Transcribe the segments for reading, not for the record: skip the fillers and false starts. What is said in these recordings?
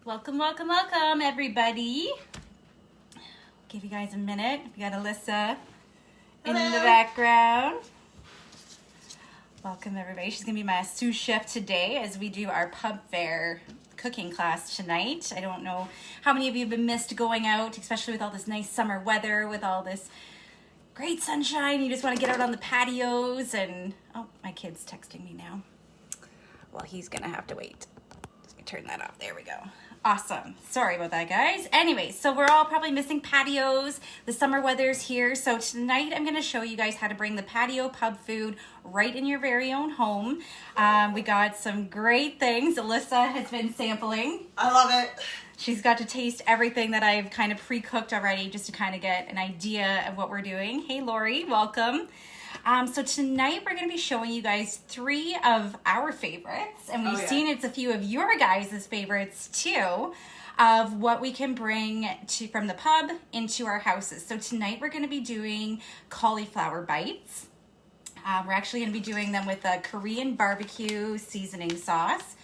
Welcome, welcome, welcome, everybody. Give you guys a minute. We got Alyssa in the background. Welcome, everybody. She's going to be my sous chef today as we do our pub fair cooking class tonight. I don't know how many of you have missed going out, especially with all this nice summer weather, with all this great sunshine. You just want to get out on the patios and... Oh, my kid's texting me now. Well, he's going to have to wait. Just going to turn that off. There we go. Awesome. Sorry about that, guys. Anyway, so we're all probably missing patios. The summer weather's here. So tonight I'm going to show you guys how to bring the patio pub food right in your very own home. We got some great things. Alyssa has been sampling. I love it. She's got to taste everything that I've kind of pre-cooked already just to kind of get an idea of what we're doing. Hey, Lori, welcome. So tonight we're going to be showing you guys 3 of our favorites, and we've seen it's a few of your guys' favorites too, of what we can bring from the pub into our houses. So tonight we're going to be doing cauliflower bites. We're actually going to be doing them with a Korean barbecue seasoning sauce.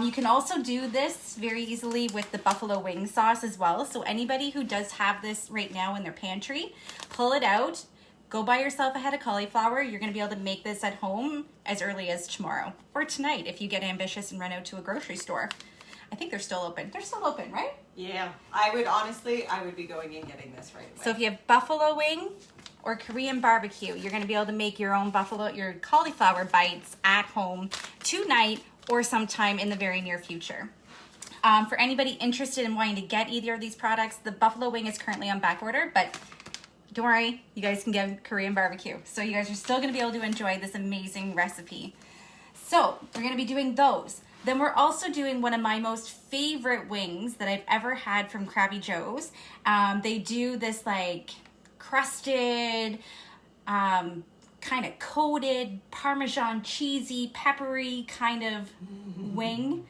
You can also do this very easily with the buffalo wing sauce as well. So anybody who does have this right now in their pantry, pull it out. Go buy yourself a head of cauliflower. You're going to be able to make this at home as early as tomorrow or tonight if you get ambitious and run out to a grocery store. I think they're still open. They're still open, right? Yeah. I would be going and getting this right away. So if you have buffalo wing or Korean barbecue, you're going to be able to make your own your cauliflower bites at home tonight or sometime in the very near future. For anybody interested in wanting to get either of these products, the buffalo wing is currently on back order, but don't worry, you guys can get Korean barbecue. So you guys are still going to be able to enjoy this amazing recipe. So we're going to be doing those. Then we're also doing one of my most favorite wings that I've ever had from Krabby Joe's. They do this like crusted, kind of coated, Parmesan cheesy, peppery kind of wing.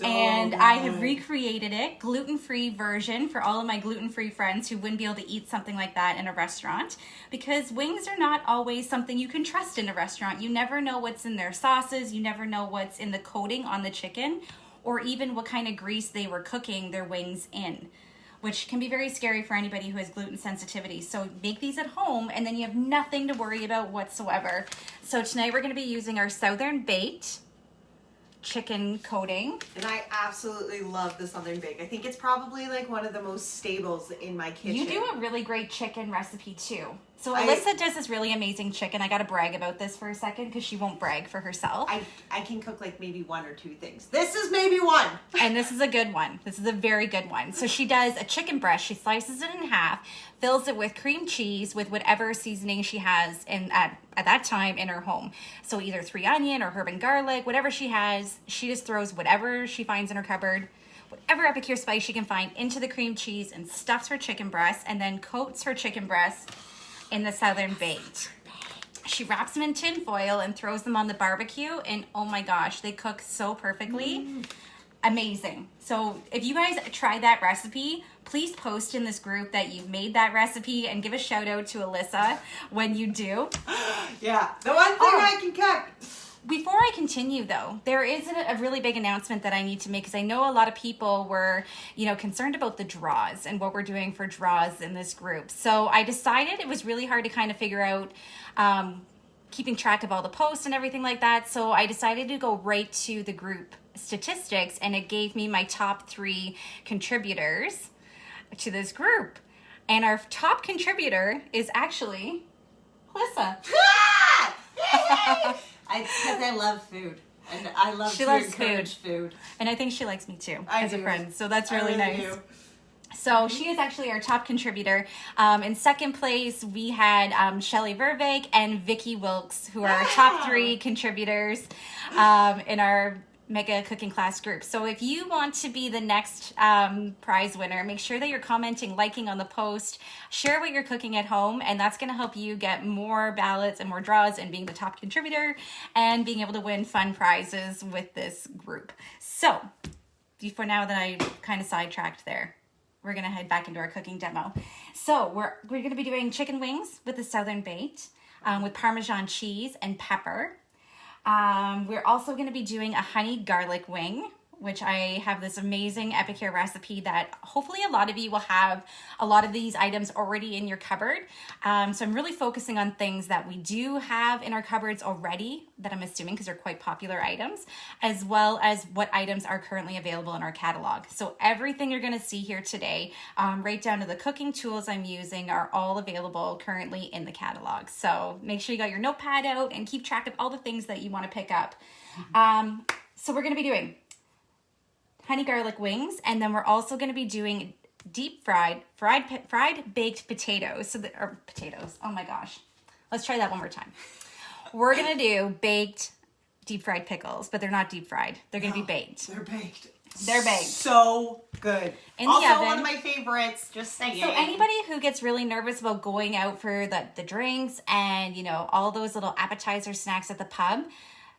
And I have recreated it, gluten-free version for all of my gluten-free friends who wouldn't be able to eat something like that in a restaurant, because wings are not always something you can trust in a restaurant. You never know what's in their sauces. You never know what's in the coating on the chicken, or even what kind of grease they were cooking their wings in, which can be very scary for anybody who has gluten sensitivity. So make these at home and then you have nothing to worry about whatsoever. So tonight we're going to be using our Southern Baked chicken coating. And I absolutely love the Southern Bake. I think it's probably like one of the most staples in my kitchen. You do a really great chicken recipe too. So Alyssa does this really amazing chicken. I got to brag about this for a second because she won't brag for herself. I can cook like maybe 1 or 2 things. This is maybe one. And this is a good one. This is a very good one. So she does a chicken breast. She slices it in half, fills it with cream cheese with whatever seasoning she has at that time in her home. So either 3 onion or herb and garlic, whatever she has, she just throws whatever she finds in her cupboard, whatever epicure spice she can find into the cream cheese and stuffs her chicken breast and then coats her chicken breast in the Southern Baked. She wraps them in tin foil and throws them on the barbecue, and oh my gosh, they cook so perfectly. Amazing. So if you guys try that recipe, please post in this group that you've made that recipe and give a shout out to Alyssa when you do. Yeah, the one thing I can cook. Before I continue though, there is a really big announcement that I need to make, because I know a lot of people were, concerned about the draws and what we're doing for draws in this group. So I decided it was really hard to kind of figure out keeping track of all the posts and everything like that. So I decided to go right to the group statistics, and it gave me my top 3 contributors to this group. And our top contributor is actually Alyssa. Because I love food. And I love she to loves encourage food. And I think she likes me too as a friend. So that's really really nice. Do. So she is actually our top contributor. In second place, we had Shelly Verbeek and Vicky Wilkes, who are our top 3 contributors in our mega cooking class group. So if you want to be the next prize winner, make sure that you're commenting, liking on the post, share what you're cooking at home, and that's going to help you get more ballots and more draws and being the top contributor and being able to win fun prizes with this group. So before now that I kind of sidetracked there, we're going to head back into our cooking demo. So we're going to be doing chicken wings with the Southern Baked with Parmesan cheese and pepper. We're also going to be doing a honey garlic wing which I have this amazing Epicure recipe that hopefully a lot of you will have a lot of these items already in your cupboard. So I'm really focusing on things that we do have in our cupboards already, that I'm assuming because they're quite popular items, as well as what items are currently available in our catalog. So everything you're going to see here today, right down to the cooking tools I'm using, are all available currently in the catalog. So make sure you got your notepad out and keep track of all the things that you want to pick up. So we're going to be doing honey garlic wings, and then we're also going to be doing deep fried baked potatoes. Potatoes. Oh my gosh. Let's try that one more time. We're going to do baked deep fried pickles, but they're not deep fried. They're going to be baked. They're baked. They're baked. So good. In the also oven. One of my favorites, just saying. So anybody who gets really nervous about going out for the drinks and, you know, all those little appetizer snacks at the pub,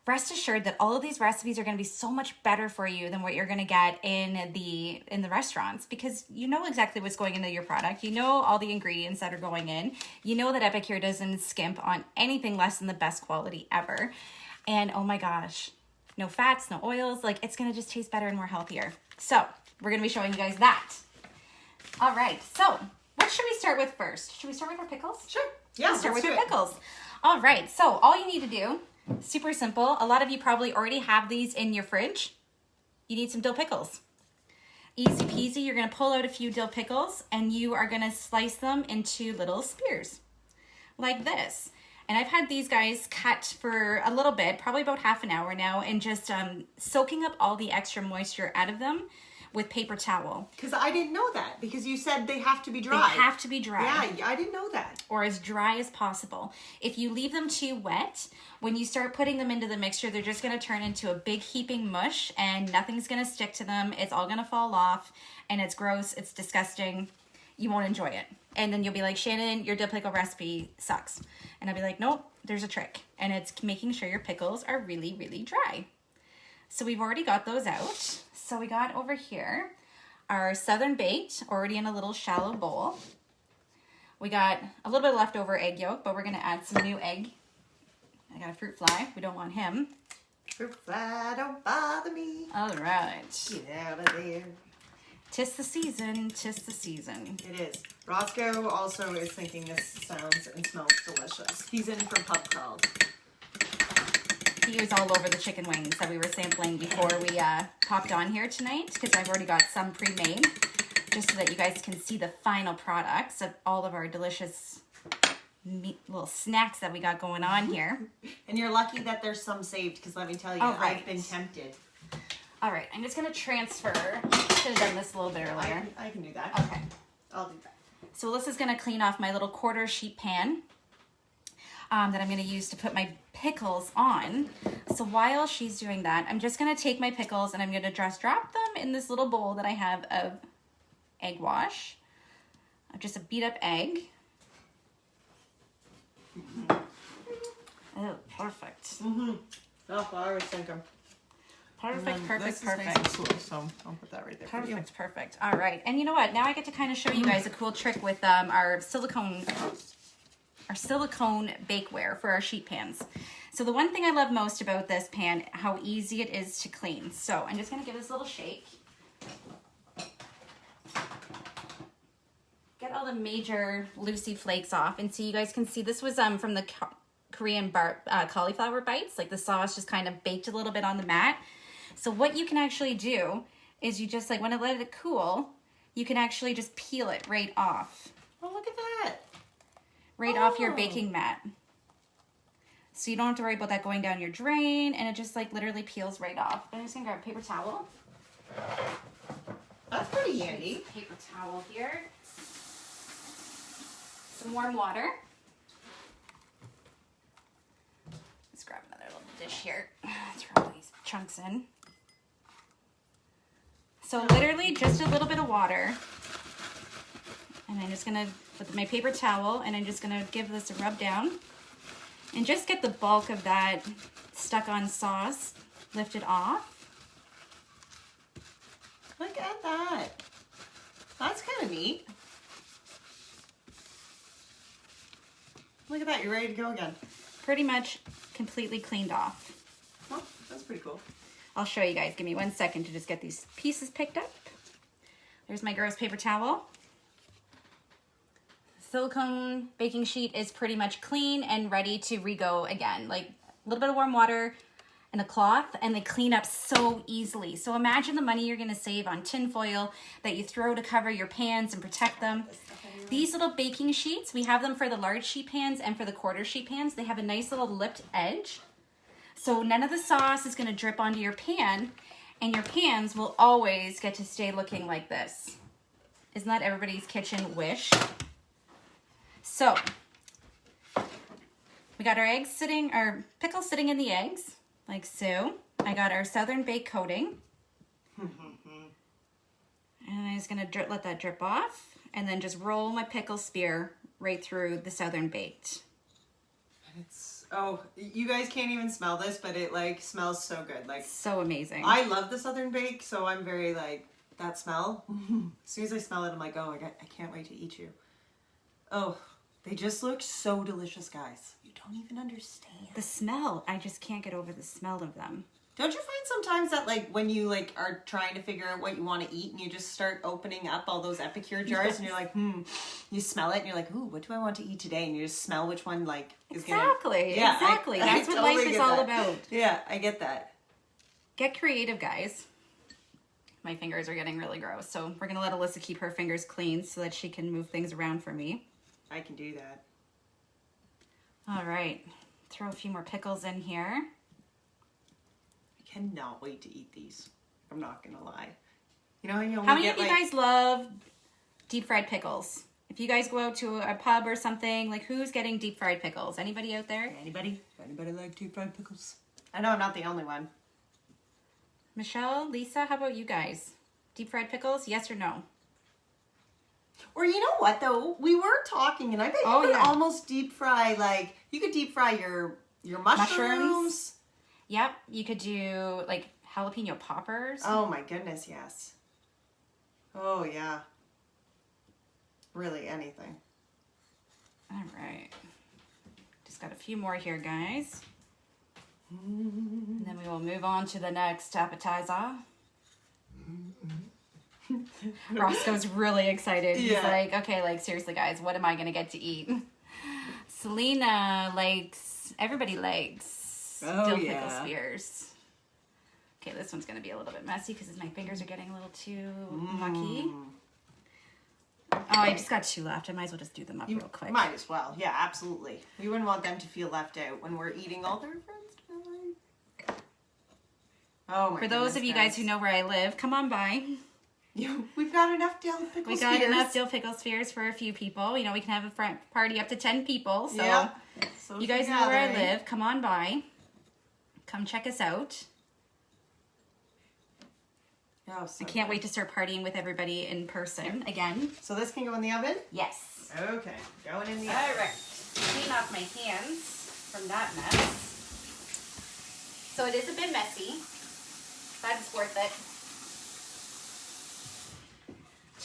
rest assured that all of these recipes are going to be so much better for you than what you're going to get in the restaurants, because you know exactly what's going into your product. You know all the ingredients that are going in. You know that Epicure doesn't skimp on anything less than the best quality ever. And oh my gosh, no fats, no oils. Like, it's going to just taste better and more healthier. So we're going to be showing you guys that. All right. So what should we start with first? Should we start with our pickles? Sure. Yeah, let's start with our pickles. All right. So all you need to do, super simple. A lot of you probably already have these in your fridge. You need some dill pickles. Easy peasy. You're going to pull out a few dill pickles and you are going to slice them into little spears like this. And I've had these guys cut for a little bit, probably about half an hour now, and just soaking up all the extra moisture out of them with paper towel. Because I didn't know that, because you said they have to be dry. They have to be dry. Yeah, I didn't know that. Or as dry as possible. If you leave them too wet, when you start putting them into the mixture, they're just going to turn into a big heaping mush and nothing's going to stick to them. It's all going to fall off and it's gross. It's disgusting. You won't enjoy it. And then you'll be like, Shannon, your dill pickle recipe sucks. And I'll be like, nope, there's a trick. And it's making sure your pickles are really, really dry. So we've already got those out. So we got over here our Southern Baked, already in a little shallow bowl. We got a little bit of leftover egg yolk, but we're going to add some new egg. I got a fruit fly. We don't want him. Fruit fly, don't bother me. All right. Get out of there. 'Tis the season, 'tis the season. It is. Roscoe also is thinking this sounds and smells delicious. He's in for pub crawls. He was all over the chicken wings that we were sampling before we popped on here tonight, because I've already got some pre-made, just so that you guys can see the final products of all of our delicious meat, little snacks that we got going on here. And you're lucky that there's some saved, because let me tell you, right. I've been tempted. All right, I'm just going to transfer. Should have done this a little bit earlier. I can do that. Okay. I'll do that. So Alyssa's going to clean off my little quarter sheet pan that I'm going to use to put my pickles on. So while she's doing that, I'm just going to take my pickles and I'm going to just drop them in this little bowl that I have of egg wash. Just a beat up egg. Mm-hmm. Oh, perfect. Mm-hmm. That's what I was thinking. Perfect, perfect, this perfect. Is nice and cool, so I'll put that right there for you. Perfect, perfect. All right. And you know what? Now I get to kind of show you guys a cool trick with our silicone bakeware for our sheet pans. So the one thing I love most about this pan, how easy it is to clean. So I'm just going to give this a little shake. Get all the major loosey flakes off. And so you guys can see this was from the Korean cauliflower bites. Like the sauce just kind of baked a little bit on the mat. So what you can actually do is you just, like, when I let it cool, you can actually just peel it right off. Oh, look at that. Right off your baking mat. So you don't have to worry about that going down your drain, and it just, like, literally peels right off. I'm just going to grab a paper towel. That's pretty handy. Paper towel here. Some warm water. Let's grab another little dish here. Throw these chunks in. So literally just a little bit of water. And I'm just going to put my paper towel and I'm just going to give this a rub down. And just get the bulk of that stuck on sauce lifted off. Look at that. That's kind of neat. Look at that. You're ready to go again. Pretty much completely cleaned off. Oh, that's pretty cool. I'll show you guys. Give me 1 second to just get these pieces picked up. There's my gross paper towel. Silicone baking sheet is pretty much clean and ready to re-go again. Like a little bit of warm water and a cloth, and they clean up so easily. So imagine the money you're gonna save on tin foil that you throw to cover your pans and protect them. These little baking sheets, we have them for the large sheet pans and for the quarter sheet pans. They have a nice little lipped edge. So none of the sauce is gonna drip onto your pan, and your pans will always get to stay looking like this. Isn't that everybody's kitchen wish? So, we got our eggs sitting, our pickles sitting in the eggs, like so. I got our Southern baked coating. And I'm just gonna let that drip off, and then just roll my pickle spear right through the Southern baked. It's, oh, you guys can't even smell this, but it like smells so good. Like, so amazing. I love the Southern bake, so I'm very like, that smell. As soon as I smell it, I'm like, oh, I can't wait to eat you. Oh, they just look so delicious, guys. You don't even understand. The smell, I just can't get over the smell of them. Don't you find sometimes that like when you like are trying to figure out what you want to eat and you just start opening up all those Epicure jars and you're like, you smell it and you're like, ooh, what do I want to eat today? And you just smell which one like is exactly, gonna... exactly. That's what life is all about. Yeah, I get that. Get creative, guys. My fingers are getting really gross, so we're gonna let Alyssa keep her fingers clean so that she can move things around for me. I can do that. All right, throw a few more pickles in here. I cannot wait to eat these. I'm not gonna lie. You know how you only How many get of you guys love deep fried pickles? If you guys go out to a pub or something, like who's getting deep fried pickles? Anybody out there? Anybody? Anybody like deep fried pickles? I know I'm not the only one. Michelle, Lisa, how about you guys? Deep fried pickles, yes or no? Or you know what though? We were talking and I bet you could almost deep fry, like, you could deep fry your mushrooms. Yep, you could do like jalapeno poppers. Oh my goodness, yes. Oh yeah. Really anything. All right. Just got a few more here, guys. And then we will move on to the next appetizer. Roscoe's really excited. He's like, okay, like seriously guys, what am I gonna get to eat? Selena likes, everybody likes dill pickle spears. Okay, this one's gonna be a little bit messy because my fingers are getting a little too mucky. Oh, I just got 2 left. I might as well just do them up real quick. Might as well. Yeah, absolutely. We wouldn't want them to feel left out when we're eating all their friends. Oh my For those of you guys who know where I live, come on by. We've got enough dill pickle spheres. We got enough dill pickle spheres for a few people. You know, we can have a front party up to 10 people. So, you guys know where I live. Come on by. Come check us out. Oh, so I can't wait to start partying with everybody in person again. So this can go in the oven? Yes. Okay, going in the oven. All right. Clean off my hands from that mess. So it is a bit messy, but it's worth it.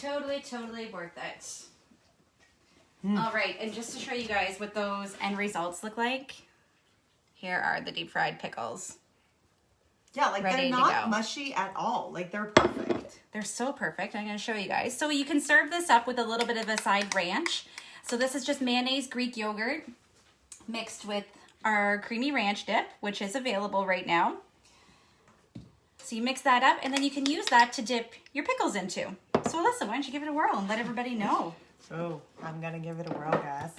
Totally worth it. All right, and just to show you guys what those end results look like, here are the deep fried pickles. Yeah, like they're not mushy at all. Like they're perfect. They're so perfect. I'm going to show you guys. So you can serve this up with a little bit of a side ranch. So this is just mayonnaise, Greek yogurt mixed with our creamy ranch dip, which is available right now. So you mix that up, and then you can use that to dip your pickles into. So Alyssa, why don't you give it a whirl and let everybody know? So I'm going to give it a whirl, guys.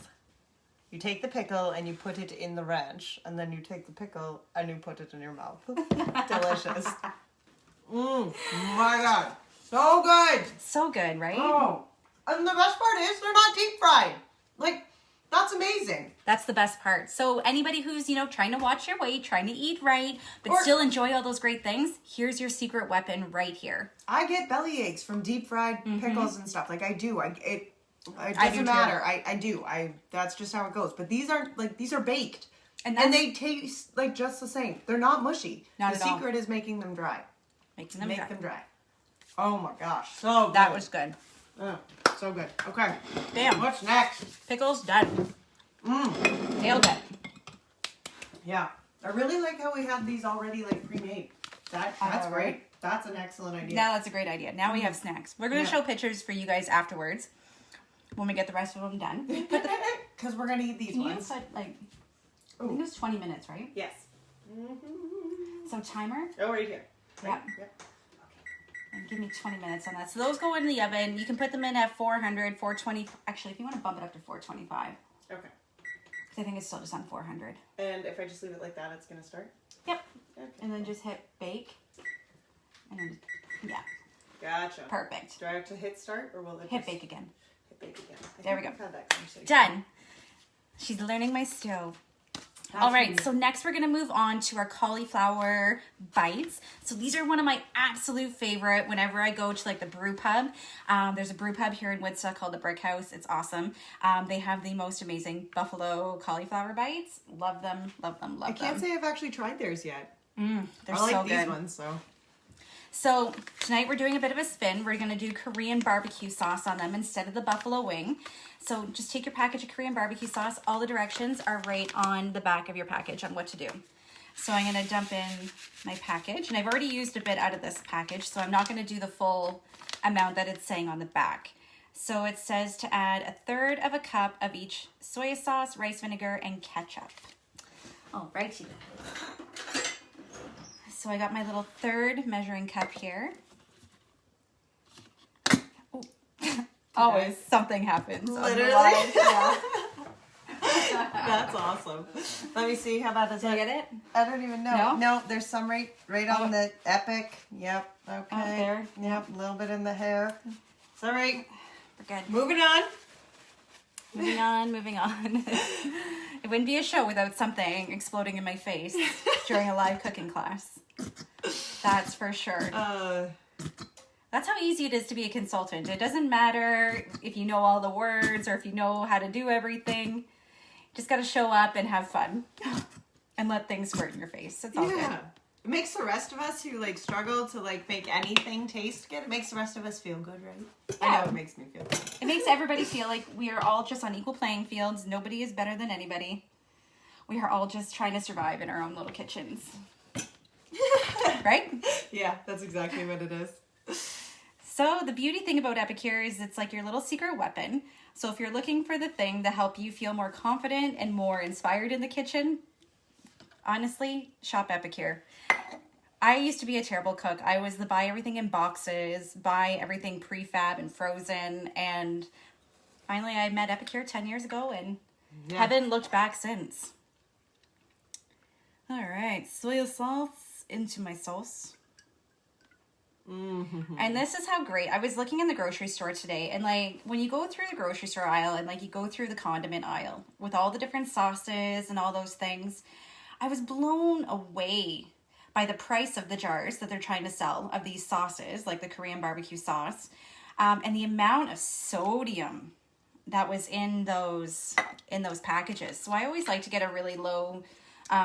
You take the pickle and you put it in the ranch, and then you take the pickle and you put it in your mouth. Delicious. My God. So good. So good, right? Oh. And the best part is they're not deep fried. Like, that's amazing. That's the best part. So anybody who's, you know, trying to watch your weight, trying to eat right, but still enjoy all those great things, here's your secret weapon right here. I get belly aches from deep fried pickles and stuff. Like I do. It doesn't matter. I do. That's just how it goes. But these aren't like, these are baked. And they taste like just the same. They're not mushy. Not at all. The secret is making them dry. Make them dry. Oh my gosh. So good. That was good. Oh, so good. Okay. Bam. What's next? Pickles done. Nailed it. Yeah. I really like how we have these already like pre-made. That's great. That's an excellent idea. Now that's a great idea. Now we have snacks. We're going to show pictures for you guys afterwards when we get the rest of them done. Because we're going to eat these ones. Put, like, I think it's 20 minutes, right? Yes. So timer? Oh, right here. Right? Yeah. And give me 20 minutes on that. So those go in the oven. You can put them in at 400, 420. Actually, if you want to bump it up to 425. Okay. Because I think it's still just on 400. And if I just leave it like that, it's going to start? Yep. Okay. And then just hit bake. And then, yeah. Gotcha. Perfect. Do I have to hit start or will it hit bake again? Hit bake again. There we go. We've had that conversation. Done. She's learning my stove. All right, so next we're going to move on to our cauliflower bites. So these are one of my absolute favorite whenever I go to like the brew pub. There's a brew pub here in Woodstock called the Brick House. It's awesome. They have the most amazing buffalo cauliflower bites. Love them, love them, love them. I can't say I've actually tried theirs yet. They're I like so these good. ones, so. So tonight we're doing a bit of a spin. We're going to do Korean barbecue sauce on them instead of the buffalo wing. So just take your package of Korean barbecue sauce. All the directions are right on the back of your package on what to do. So I'm going to dump in my package. And I've already used a bit out of this package, so I'm not going to do the full amount that it's saying on the back. So it says to add 1/3 cup of each soy sauce, rice vinegar, and ketchup. All righty. So I got my little 1/3 measuring cup here. Oh. Always something happens. Literally. Yeah. That's awesome. Let me see. How about this? Did you get it? I don't even know. No? No, there's some right on the epic. Yep. Okay. Up there? Yep. A little bit in the hair. It's all right. We're good. Moving on. Moving on, moving on. It wouldn't be a show without something exploding in my face during a live cooking class. That's for sure. That's how easy it is to be a consultant. It doesn't matter if you know all the words or if you know how to do everything. Just got to show up and have fun and let things squirt in your face. It's all good. It makes the rest of us who like struggle to like make anything taste good. It makes the rest of us feel good, right? Yeah. I know it makes me feel good. It makes everybody feel like we are all just on equal playing fields. Nobody is better than anybody. We are all just trying to survive in our own little kitchens. Right? Yeah, that's exactly what it is. So the beauty thing about Epicure is it's like your little secret weapon. So if you're looking for the thing to help you feel more confident and more inspired in the kitchen, honestly, shop Epicure. I used to be a terrible cook. I was the buy everything in boxes, buy everything prefab and frozen, and finally I met Epicure 10 years ago and haven't looked back since. All right, soy sauce into my sauce. Mm-hmm. And this is how great. I was looking in the grocery store today, and like when you go through the grocery store aisle and like you go through the condiment aisle with all the different sauces and all those things, I was blown away by the price of the jars that they're trying to sell of these sauces, like the Korean barbecue sauce, and the amount of sodium that was in those packages. So I always like to get a really low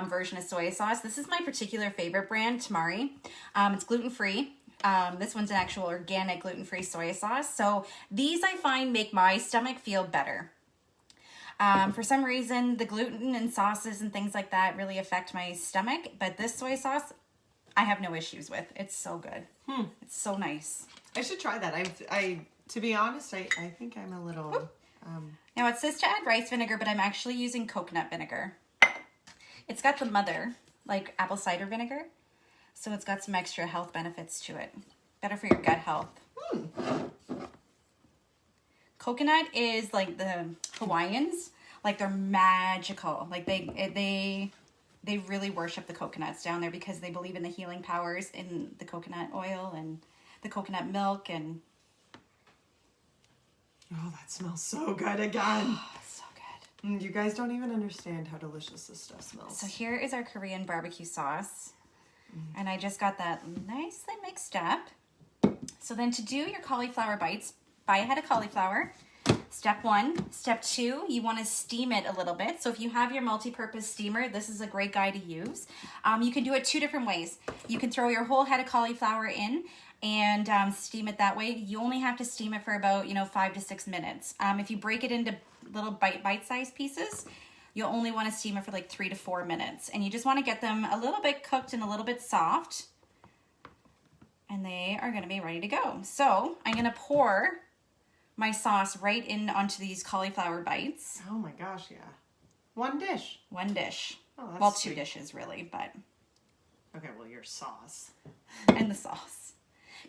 version of soy sauce. This is my particular favorite brand, Tamari. It's gluten-free. This one's an actual organic gluten-free soy sauce. So these I find make my stomach feel better. For some reason, the gluten and sauces and things like that really affect my stomach. But this soy sauce, I have no issues with. It's so good. It's so nice. I should try that. To be honest, I think I'm a little... Now it says to add rice vinegar, but I'm actually using coconut vinegar. It's got the mother, like apple cider vinegar. So it's got some extra health benefits to it. Better for your gut health. Coconut is like the Hawaiians, like they're magical. Like they really worship the coconuts down there because they believe in the healing powers in the coconut oil and the coconut milk and... Oh, that smells so good again. So good. You guys don't even understand how delicious this stuff smells. So here is our Korean barbecue sauce. And I just got that nicely mixed up. So then to do your cauliflower bites, buy a head of cauliflower. Step 1. Step 2, you want to steam it a little bit. So if you have your multi-purpose steamer, this is a great guy to use. You can do it 2 different ways. You can throw your whole head of cauliflower in and steam it that way. You only have to steam it for about 5 to 6 minutes. If you break it into little bite-sized pieces, you'll only want to steam it for like 3 to 4 minutes. And you just want to get them a little bit cooked and a little bit soft And they are gonna be ready to go. So I'm gonna pour my sauce right in onto these cauliflower bites. Oh my gosh, yeah. One dish. One dish. Oh, that's well, sweet. 2 dishes really, but. Okay, well, your sauce. And the sauce.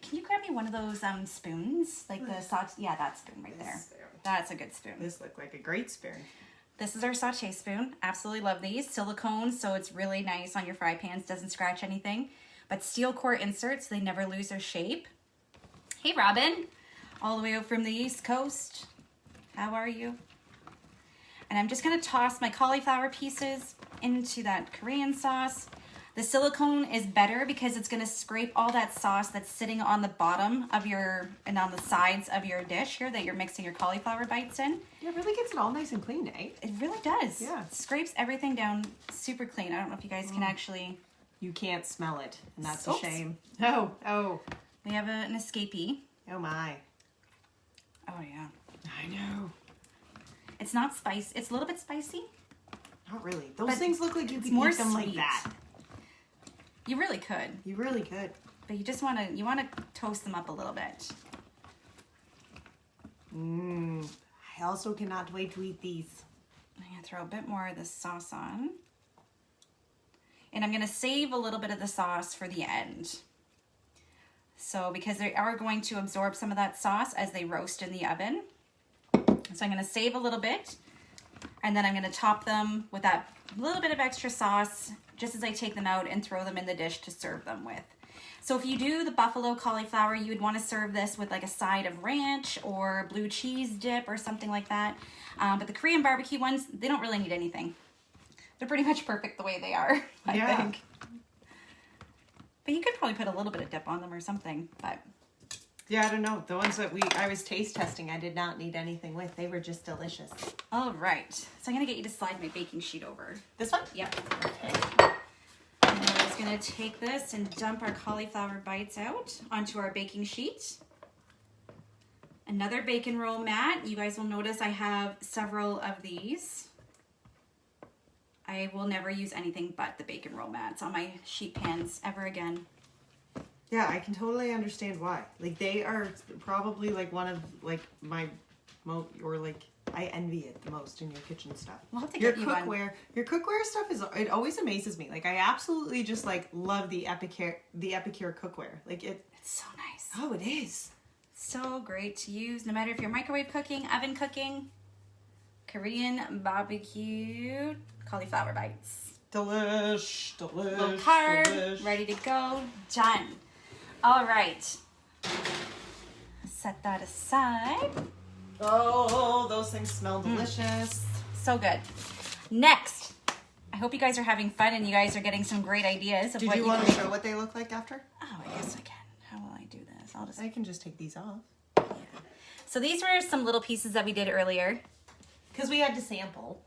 Can you grab me one of those spoons? Like the sauce? Yeah, that spoon right there. Spoon. That's a good spoon. This looked like a great spoon. This is our saute spoon. Absolutely love these. Silicone, so it's really nice on your fry pans. Doesn't scratch anything. But steel core inserts, they never lose their shape. Hey, Robin. All the way out from the East Coast. How are you? And I'm just going to toss my cauliflower pieces into that Korean sauce. The silicone is better because it's going to scrape all that sauce that's sitting on the bottom of your, and on the sides of your dish here that you're mixing your cauliflower bites in. Yeah, it really gets it all nice and clean, eh? It really does. Yeah. It scrapes everything down super clean. I don't know if you guys can actually... You can't smell it, and that's Oops. a shame. Oh. We have an escapee. Oh my. Oh, yeah. I know. It's not spicy. It's a little bit spicy. Not really. Those But things look like you it's could more eat them like sweet. that. You really could. You really could. But you just want to toast them up a little bit. I also cannot wait to eat these. I'm going to throw a bit more of this sauce on. And I'm going to save a little bit of the sauce for the end. So, because they are going to absorb some of that sauce as they roast in the oven. So I'm going to save a little bit. And then I'm going to top them with that little bit of extra sauce just as I take them out and throw them in the dish to serve them with. So if you do the buffalo cauliflower, you would want to serve this with like a side of ranch or blue cheese dip or something like that. But the Korean barbecue ones, they don't really need anything. They're pretty much perfect the way they are, I think. But you could probably put a little bit of dip on them or something, but... Yeah, I don't know. The ones that I was taste testing, I did not need anything with. They were just delicious. All right. So I'm going to get you to slide my baking sheet over. This one? Yep. Okay. And I'm just going to take this and dump our cauliflower bites out onto our baking sheet. Another bacon roll mat. You guys will notice I have several of these. I will never use anything but the bacon roll mats on my sheet pans ever again. Yeah, I can totally understand why. Like, they are probably like one of like my I envy it the most in your kitchen stuff. We'll have to Your get you one. cookware stuff it always amazes me. Like, I absolutely just like love the Epicure cookware. Like it's so nice. Oh, it is. So great to use, no matter if you're microwave cooking, oven cooking. Korean barbecue cauliflower bites. Delish. Low carb, ready to go, done. All right. Set that aside. Oh, those things smell delicious. So good. Next, I hope you guys are having fun and you guys are getting some great ideas of Did what you want to show what they look like after? Oh, I guess I can. How will I do this? I can just take these off. Yeah. So these were some little pieces that we did earlier. Because we had to sample.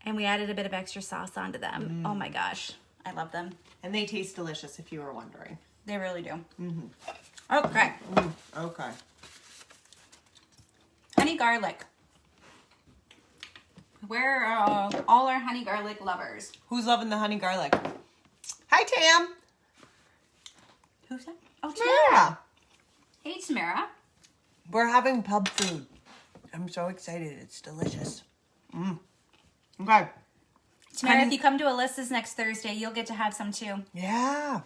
And we added a bit of extra sauce onto them. Oh my gosh. I love them. And they taste delicious, if you were wondering. They really do. Okay. Okay. Honey garlic. Where are all our honey garlic lovers? Who's loving the honey garlic? Hi, Tam. Who's that? Oh, Tamara. Yeah. Hey, Tamara. We're having pub food. I'm so excited. It's delicious. Okay. Tamara, if you come to Alyssa's next Thursday, you'll get to have some too. Yeah.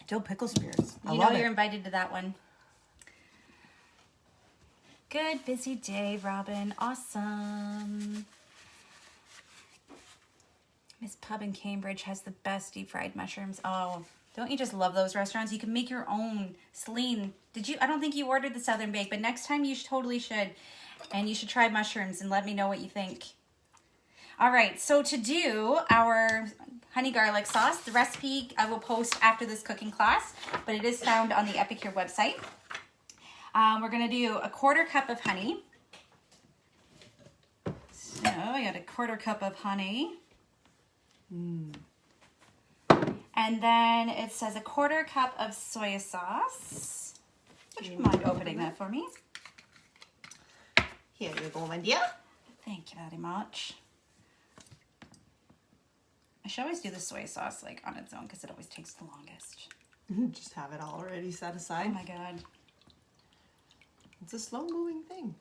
Dill pickle spears. I You love know it. you're invited to that one. Good busy day, Robin. Awesome. Miss Pub in Cambridge has the best deep fried mushrooms. Oh, don't you just love those restaurants? You can make your own. Celine, I don't think you ordered the Southern Bake, but next time you totally should. And you should try mushrooms and let me know what you think. All right, so to do our honey garlic sauce, the recipe I will post after this cooking class, but it is found on the Epicure website. We're going to do a 1/4 cup of honey. So I got a 1/4 cup of honey. And then it says a 1/4 cup of soy sauce. Would you mind opening that for me? Here you go, my dear. Thank you very much. I should always do the soy sauce like on its own because it always takes the longest. Just have it already set aside. Oh my God. It's a slow-moving thing.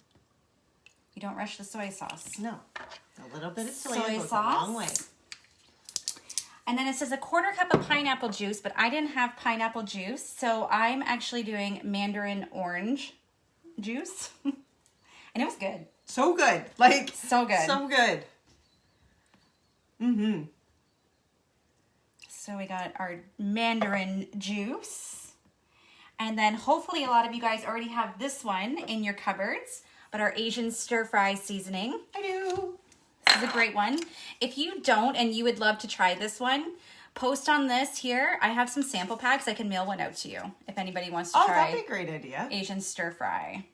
You don't rush the soy sauce. No. A little bit of soy goes sauce. a long way. And then it says a 1/4 cup of pineapple juice, but I didn't have pineapple juice, so I'm actually doing Mandarin orange juice. And it was good. So good. Like, so good. So good. Mm-hmm. So we got our Mandarin juice. And then hopefully a lot of you guys already have this one in your cupboards, but our Asian stir-fry seasoning. I do. This is a great one. If you don't and you would love to try this one, post on this here. I have some sample packs. I can mail one out to you if anybody wants to try. Oh, that'd be a great idea. Asian stir-fry.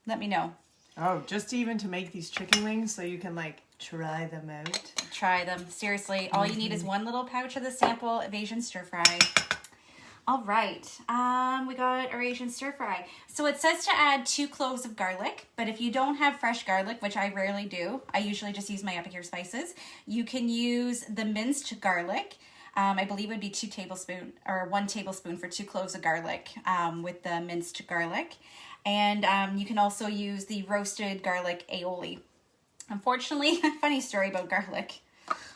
Let me know. Oh, just even to make these chicken wings so you can, like, try them out. Try them. Seriously, all you need is one little pouch of the sample of Asian stir-fry. All right, we got our Asian stir-fry. So it says to add 2 cloves of garlic, but if you don't have fresh garlic, which I rarely do, I usually just use my Epicure spices, you can use the minced garlic. I believe it would be 2 tablespoons or 1 tablespoon for 2 cloves of garlic with the minced garlic. And you can also use the roasted garlic aioli. Unfortunately, funny story about garlic.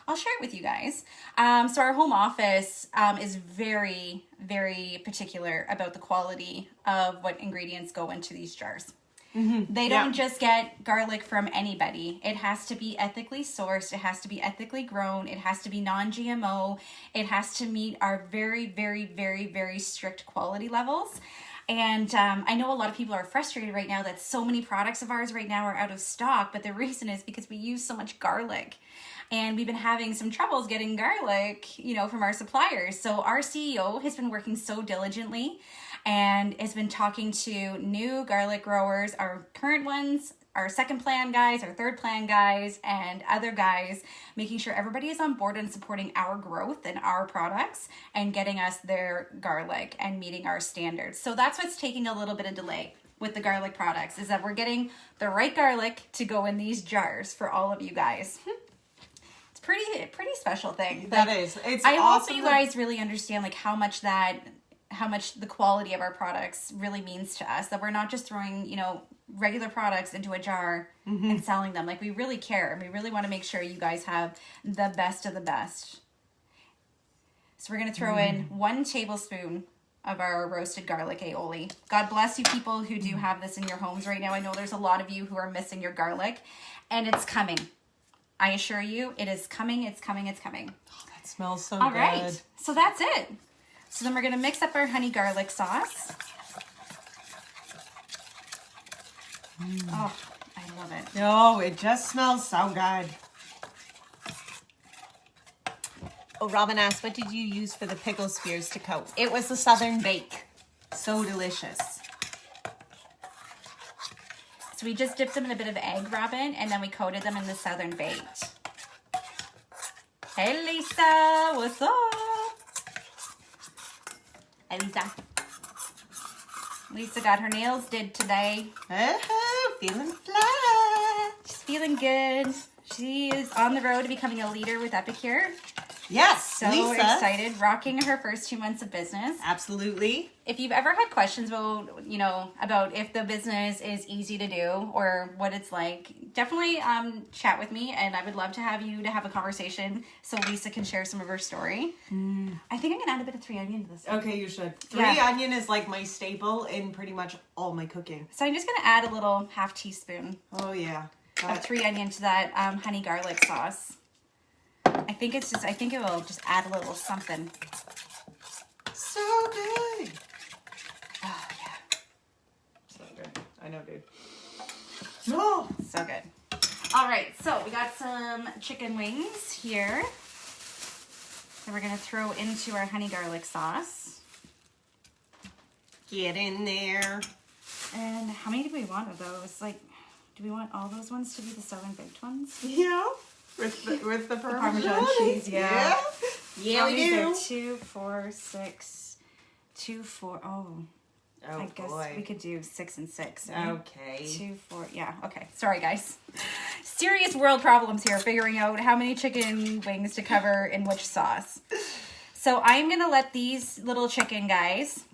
I'll share it with you guys. So our home office is very, very particular about the quality of what ingredients go into these jars. Mm-hmm. They don't just get garlic from anybody. It has to be ethically sourced. It has to be ethically grown. It has to be non-GMO. It has to meet our very, very, very, very strict quality levels. And I know a lot of people are frustrated right now that so many products of ours right now are out of stock, but the reason is because we use so much garlic. And we've been having some troubles getting garlic, you know, from our suppliers. So our CEO has been working so diligently and has been talking to new garlic growers, our current ones, our second plan guys, our third plan guys, and other guys, making sure everybody is on board and supporting our growth and our products and getting us their garlic and meeting our standards. So that's what's taking a little bit of delay with the garlic products, is that we're getting the right garlic to go in these jars for all of you guys. Pretty special thing. That is. It's I awesome. hope you guys really understand like how much the quality of our products really means to us, that we're not just throwing, you know, regular products into a jar and selling them. Like, we really care, and we really want to make sure you guys have the best of the best. So we're going to throw in 1 tablespoon of our roasted garlic aioli. God bless you people who do have this in your homes right now. I know there's a lot of you who are missing your garlic, and it's coming. I assure you, it is coming, it's coming, it's coming. Oh, that smells so All good. All right, so that's it. So then we're going to mix up our honey garlic sauce. Oh, I love it. Oh, it just smells so good. Oh, Robin asked, what did you use for the pickle spears to coat? It was the Southern Bake. So delicious. So we just dipped them in a bit of egg, Robin, and then we coated them in the Southern Baked. Hey, Lisa, what's up? Hey, Lisa. Lisa got her nails did today. Oh, feeling fly. She's feeling good. She is on the road to becoming a leader with Epicure. Yes, so Lisa. Excited, rocking her first 2 months of business. Absolutely. If you've ever had questions about, you know, about if the business is easy to do or what it's like, definitely chat with me, and I would love to have you to have a conversation so Lisa can share some of her story. I think I'm gonna add a bit of 3 onion to this. Okay, you should. 3 onion is like my staple in pretty much all my cooking. So I'm just gonna add a little half teaspoon. Oh yeah. Of 3 onion to that honey garlic sauce. I think it will just add a little something. So good. Oh yeah. So good. I know, dude. Oh, so good. All right, so we got some chicken wings here that we're gonna throw into our honey garlic sauce. Get in there. And how many do we want of those? Like, do we want all those ones to be the Southern Baked ones? Yeah. With the Parmesan cheese, yeah. Yeah, we do. 2, 4, 6, 2, 4. Oh, I guess we could do 6 and 6. Right? Okay. 2, 4. Yeah. Okay. Sorry, guys. Serious world problems here, figuring out how many chicken wings to cover in which sauce. So I'm going to let these little chicken guys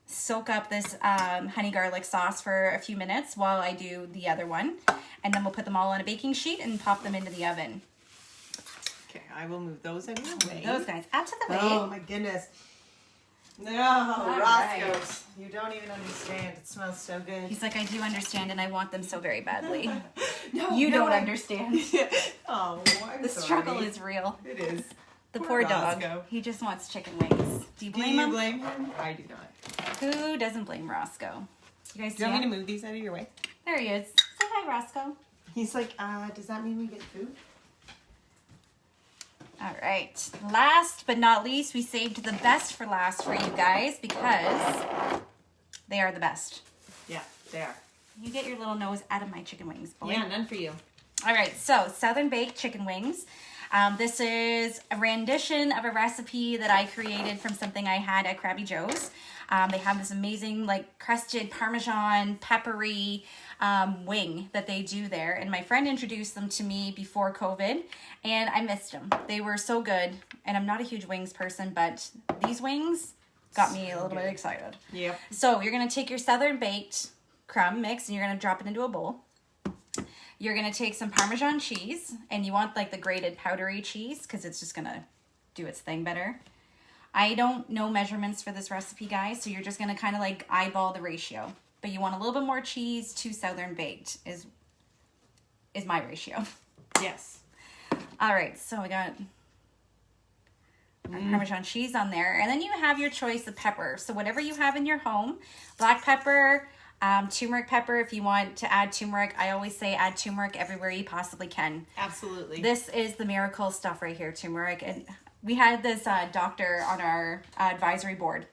soak up this honey garlic sauce for a few minutes while I do the other one. And then we'll put them all on a baking sheet and pop them into the oven. Okay, I will move those out of your way. Those guys out to the way. Oh my goodness. No, Roscoe's. Right. You don't even understand. It smells so good. He's like, I do understand and I want them so very badly. No, you don't understand. Oh, I'm the sorry. struggle is real. It is. The poor dog. Roscoe. He just wants chicken wings. Do you blame him? blame him? I do not. Who doesn't blame Roscoe? You guys Do you want me to move these out of your way? There he is. Say hi, Roscoe. He's like, does that mean we get food? All right. Last but not least, we saved the best for last for you guys because they are the best. Yeah, they are. You get your little nose out of my chicken wings, boy. Yeah, none for you. All right, so Southern Baked chicken wings. This is a rendition of a recipe that I created from something I had at Krabby Joe's. They have this amazing like crusted Parmesan, peppery wing that they do there. And my friend introduced them to me before COVID and I missed them. They were so good. And I'm not a huge wings person, but these wings got me a little bit excited. Yep. So you're going to take your Southern Baked crumb mix and you're going to drop it into a bowl. You're going to take some Parmesan cheese, and you want like the grated powdery cheese because it's just going to do its thing better. I don't know measurements for this recipe, guys, so you're just going to kind of like eyeball the ratio. But you want a little bit more cheese to Southern Baked is my ratio. Yes. All right, so we got our Parmesan cheese on there. And then you have your choice of pepper. So whatever you have in your home, black pepper, turmeric pepper, if you want to add turmeric. I always say add turmeric everywhere you possibly can. Absolutely. This is the miracle stuff right here, turmeric. And we had this doctor on our advisory board.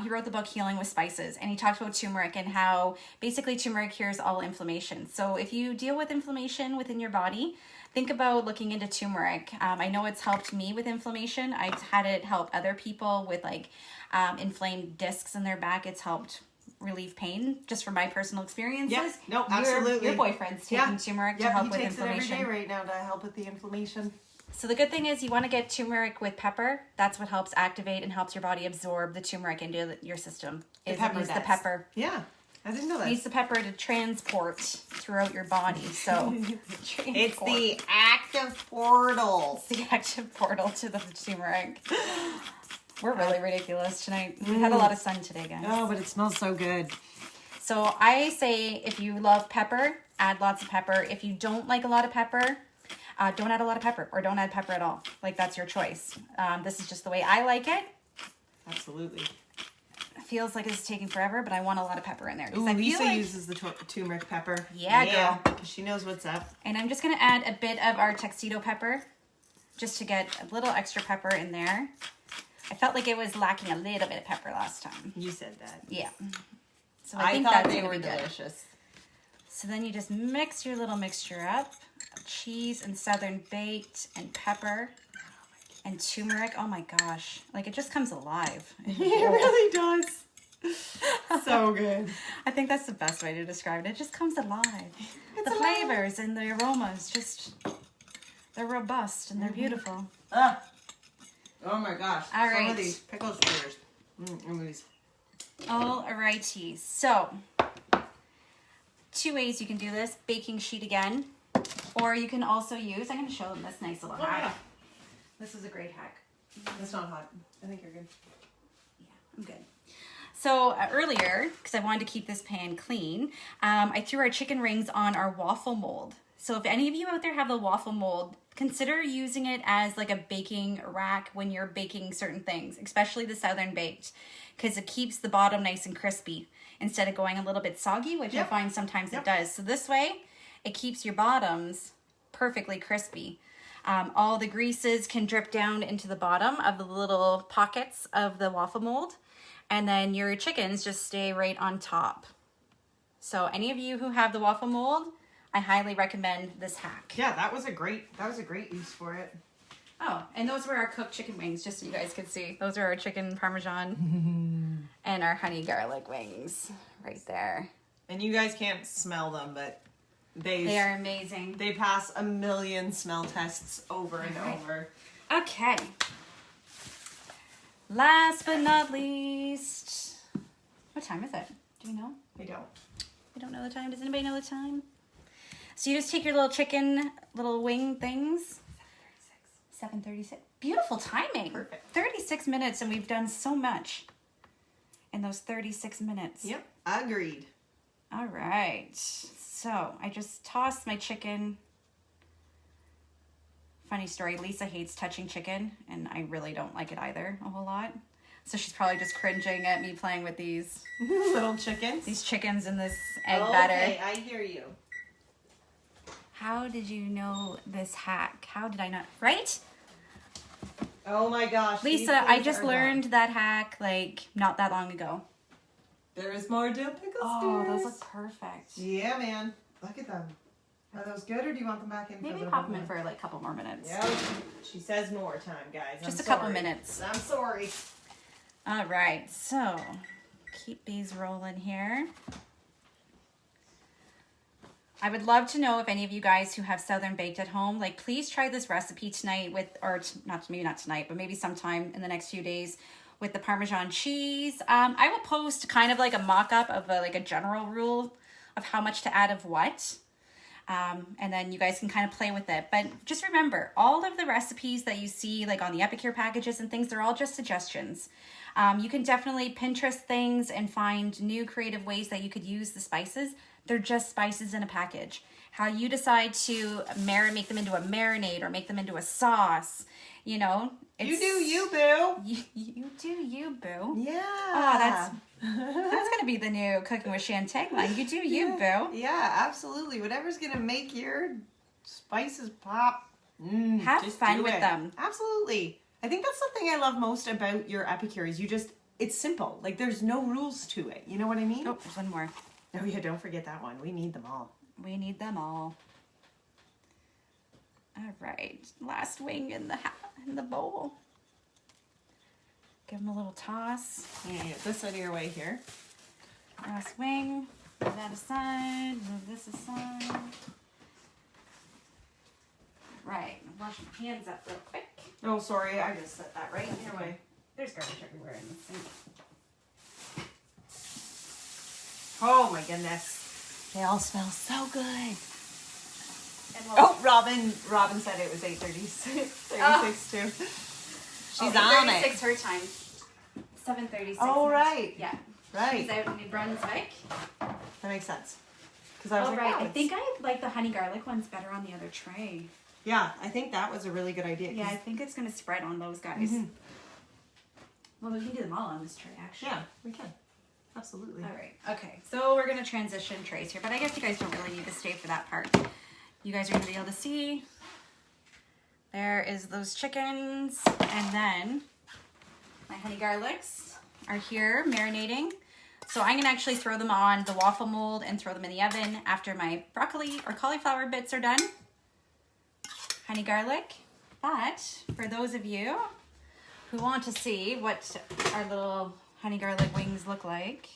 He wrote the book Healing with Spices, and he talked about turmeric and how basically turmeric cures all inflammation. So if you deal with inflammation within your body, think about looking into turmeric. I know it's helped me with inflammation. I've had it help other people with like inflamed discs in their back. It's helped relieve pain, just from my personal experiences. Yep. No, absolutely. Your boyfriend's taking turmeric to help with inflammation. He takes it every day right now to help with the inflammation. So the good thing is you want to get turmeric with pepper. That's what helps activate and helps your body absorb the turmeric into your system. The pepper. The pepper. Yeah, I didn't know that. It needs the pepper to transport throughout your body. So it's the active portal. It's the active portal to the turmeric. We're really ridiculous tonight. We had a lot of sun today, guys. Oh, but it smells so good. So I say if you love pepper, add lots of pepper. If you don't like a lot of pepper, don't add a lot of pepper or don't add pepper at all. Like, that's your choice. This is just the way I like it. Absolutely. It feels like it's taking forever, but I want a lot of pepper in there. Ooh, Lisa uses the turmeric pepper. Yeah, girl. Because she knows what's up. And I'm just going to add a bit of our tuxedo pepper just to get a little extra pepper in there. I felt like it was lacking a little bit of pepper last time. You said that. Yeah. So I thought they were delicious. So then you just mix your little mixture up. Cheese and Southern Baked and pepper and turmeric. Oh my gosh. Like, it just comes alive. It really does. So good. I think that's the best way to describe it. It just comes alive. The flavors and the aromas just, they're robust and they're beautiful. Oh my gosh. All right. Some of these pickles fritters. All righty. So, 2 ways you can do this. Baking sheet again. Or you can also use, I'm going to show them this nice little hack. Yeah. This is a great hack. It's not hot. I think you're good. Yeah, I'm good. So earlier, because I wanted to keep this pan clean, I threw our chicken rings on our waffle mold. So if any of you out there have the waffle mold, consider using it as like a baking rack when you're baking certain things, especially the Southern Baked, because it keeps the bottom nice and crispy instead of going a little bit soggy, which I find sometimes it does. So this way, it keeps your bottoms perfectly crispy. All the greases can drip down into the bottom of the little pockets of the waffle mold, and then your chickens just stay right on top. So any of you who have the waffle mold, I highly recommend this hack. Yeah, that was a great use for it. Oh, and those were our cooked chicken wings, just so you guys could see. Those are our chicken Parmesan and our honey garlic wings right there. And you guys can't smell them, but they are amazing. They pass a million smell tests over and over. Okay. Last but not least, what time is it? Do you know? I don't. I don't know the time. Does anybody know the time? So you just take your little chicken, little wing things. 7:36. Beautiful timing. Perfect. 36 minutes, and we've done so much in those 36 minutes. Yep. Agreed. All right. So I just tossed my chicken. Funny story, Lisa hates touching chicken, and I really don't like it either a whole lot. So she's probably just cringing at me playing with these little chickens. These chickens in this egg batter. Okay, I hear you. How did you know this hack? How did I not? Right? Oh my gosh. Lisa, I just learned that hack like not that long ago. There is more dill pickles. Oh, those look perfect. Yeah, man. Look at them. Are those good, or do you want them back in? Maybe pop them in for like a couple more minutes. Yeah, she says more time, guys. Just a couple minutes. I'm sorry. All right, so keep these rolling here. I would love to know if any of you guys who have Southern baked at home, like please try this recipe tonight with, or maybe not tonight, but maybe sometime in the next few days with the Parmesan cheese. I will post kind of like a mock-up of like a general rule of how much to add of what. And then you guys can kind of play with it. But just remember, all of the recipes that you see like on the Epicure packages and things, they're all just suggestions. You can definitely Pinterest things and find new creative ways that you could use the spices. They're just spices in a package. How you decide to make them into a marinade or make them into a sauce, you know. You do you, boo. You do you, boo. Yeah. Oh, that's going to be the new Cooking with Shan tagline. You do you, boo. Yeah, absolutely. Whatever's going to make your spices pop. Have fun with them. Absolutely. I think that's the thing I love most about your Epicure is it's simple. Like there's no rules to it. You know what I mean? Oh, there's one more. Oh yeah, don't forget that one. We need them all. We need them all. All right, last wing in the bowl. Give them a little toss. Yeah, get this out of your way here. Last wing. Move that aside. Move this aside. Right. Wash my hands up real quick. Oh, sorry. I just set that right in your way. There's garbage everywhere in the sink. Oh my goodness. They all smell so good. Oh, Robin said it was 8:36 too. She's on it. 8:36 her time. 7:36. Oh, right. Yeah. Right. She's out in New Brunswick. That makes sense. Because I was like, right. wow, I think I like the honey garlic ones better on the other tray. Yeah, I think that was a really good idea. Yeah, I think it's going to spread on those guys. Mm-hmm. Well, we can do them all on this tray, actually. Yeah, we can. Absolutely. All right. Okay. So we're going to transition trays here, but I guess you guys don't really need to stay for that part. You guys are going to be able to see. There is those chickens, and then my honey garlics are here marinating. So I'm going to actually throw them on the waffle mold and throw them in the oven after my broccoli or cauliflower bits are done. Honey garlic. But for those of you who want to see what our little honey garlic wings look like.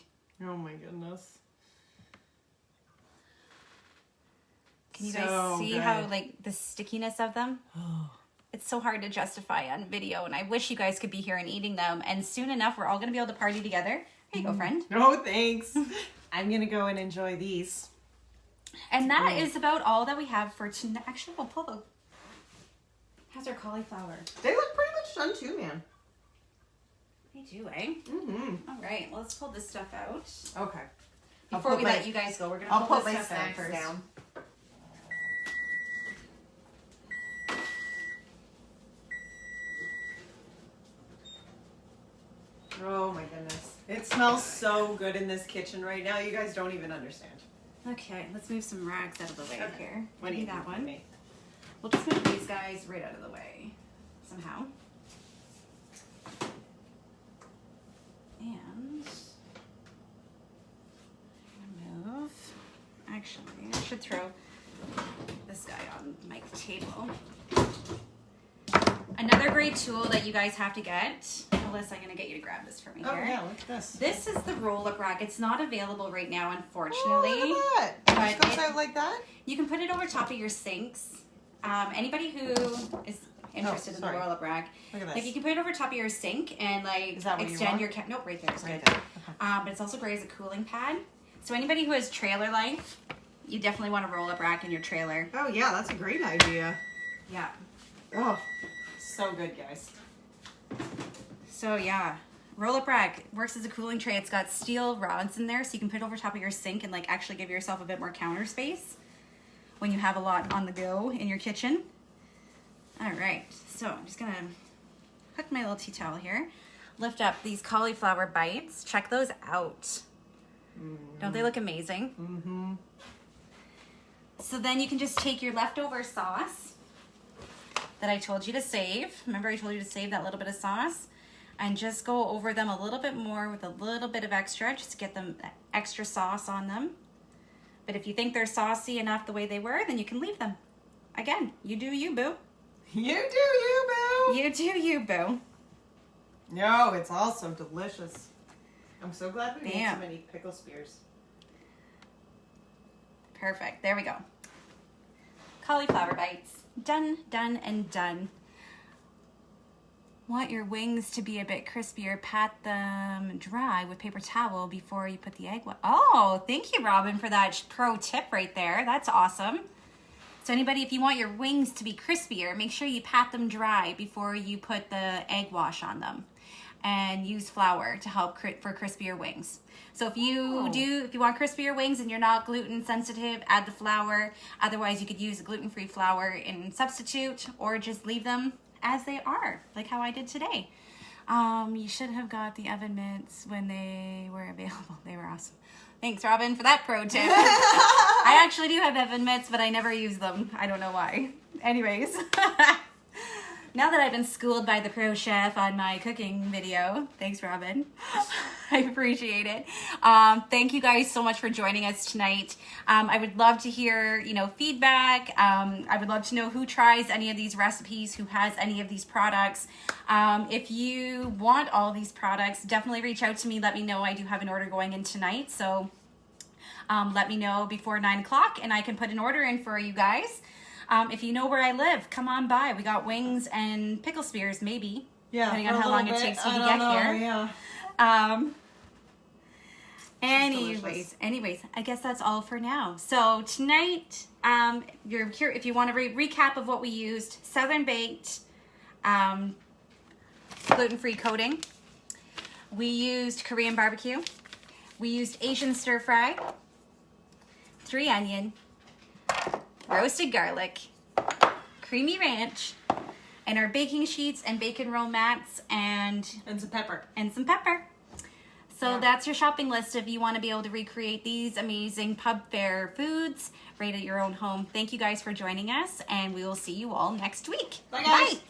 Oh my goodness. Can you guys see how like the stickiness of them? It's so hard to justify on video, and I wish you guys could be here and eating them. And soon enough, we're all going to be able to party together. Here you go, friend. No, thanks. I'm going to go and enjoy these. And that is about all that we have for tonight. Actually, we'll pull the... How's our cauliflower? They look pretty much done too, man. They do, eh? Mm-hmm. All right, well, let's pull this stuff out. Okay. Before we let you guys go, we're going to pull this stuff out first. Down. Oh my goodness. It smells so good in this kitchen right now. You guys don't even understand. Okay, let's move some rags out of the way here. What do you that one? Me? We'll just move these guys right out of the way somehow. And move. Actually, I should throw this guy on my table. Another great tool that you guys have to get. Alyssa, I'm going to get you to grab this for me here. Oh yeah, look at this. This is the roll-up rack. It's not available right now, unfortunately. Oh, look at that. It just goes out like that? You can put it over top of your sinks. Anybody who is interested in the roll-up rack. Look at this. Like you can put it over top of your sink and like Is that what extend you your want? nope, right there is Right good. there. Okay. But it's also great as a cooling pad. So anybody who has trailer life, you definitely want a roll-up rack in your trailer. Oh yeah, that's a great idea. Yeah. Oh, so good, guys. So yeah, roll-up rack works as a cooling tray. It's got steel rods in there, so you can put it over top of your sink and like actually give yourself a bit more counter space when you have a lot on the go in your kitchen. All right, so I'm just gonna hook my little tea towel here. Lift up these cauliflower bites. Check those out. Don't they look amazing? Mm-hmm. So then you can just take your leftover sauce that I told you to save. Remember I told you to save that little bit of sauce? And just go over them a little bit more with a little bit of extra, just to get them extra sauce on them. But if you think they're saucy enough the way they were, then you can leave them. Again, you do you, boo. You do you, boo. You do you, boo. No, it's also delicious. I'm so glad we made Bam. so many pickle spears. Perfect. There we go. Cauliflower bites. Done, done, and done. Want your wings to be a bit crispier, pat them dry with paper towel before you put the egg. Oh, thank you, Robin, for that pro tip right there. That's awesome. So anybody, if you want your wings to be crispier, make sure you pat them dry before you put the egg wash on them. And use flour to help for crispier wings. So if you want crispier wings and you're not gluten sensitive, add the flour. Otherwise, you could use gluten-free flour in substitute, or just leave them as they are, like how I did today. You should have got the oven mitts when they were available. They were awesome. Thanks, Robin, for that pro tip. I actually do have oven mitts, but I never use them. I don't know why. Anyways. Now that I've been schooled by the pro chef on my cooking video, thanks, Robin. I appreciate it. Thank you guys so much for joining us tonight. I would love to hear, feedback. I would love to know who tries any of these recipes, who has any of these products. If you want all these products, definitely reach out to me. Let me know. I do have an order going in tonight, so let me know before 9 o'clock, and I can put an order in for you guys. If you know where I live, come on by. We got wings and pickle spears, maybe. Yeah, depending on how long it takes you to get here. Yeah. Anyways, I guess that's all for now. So tonight, if you want a recap of what we used: Southern baked, gluten-free coating. We used Korean barbecue. We used Asian stir fry. 3 onion. Roasted garlic, creamy ranch, and our baking sheets and bacon roll mats and some pepper. So that's your shopping list if you want to be able to recreate these amazing pub fare foods right at your own home. Thank you guys for joining us, and we will see you all next week. Bye, guys. Bye.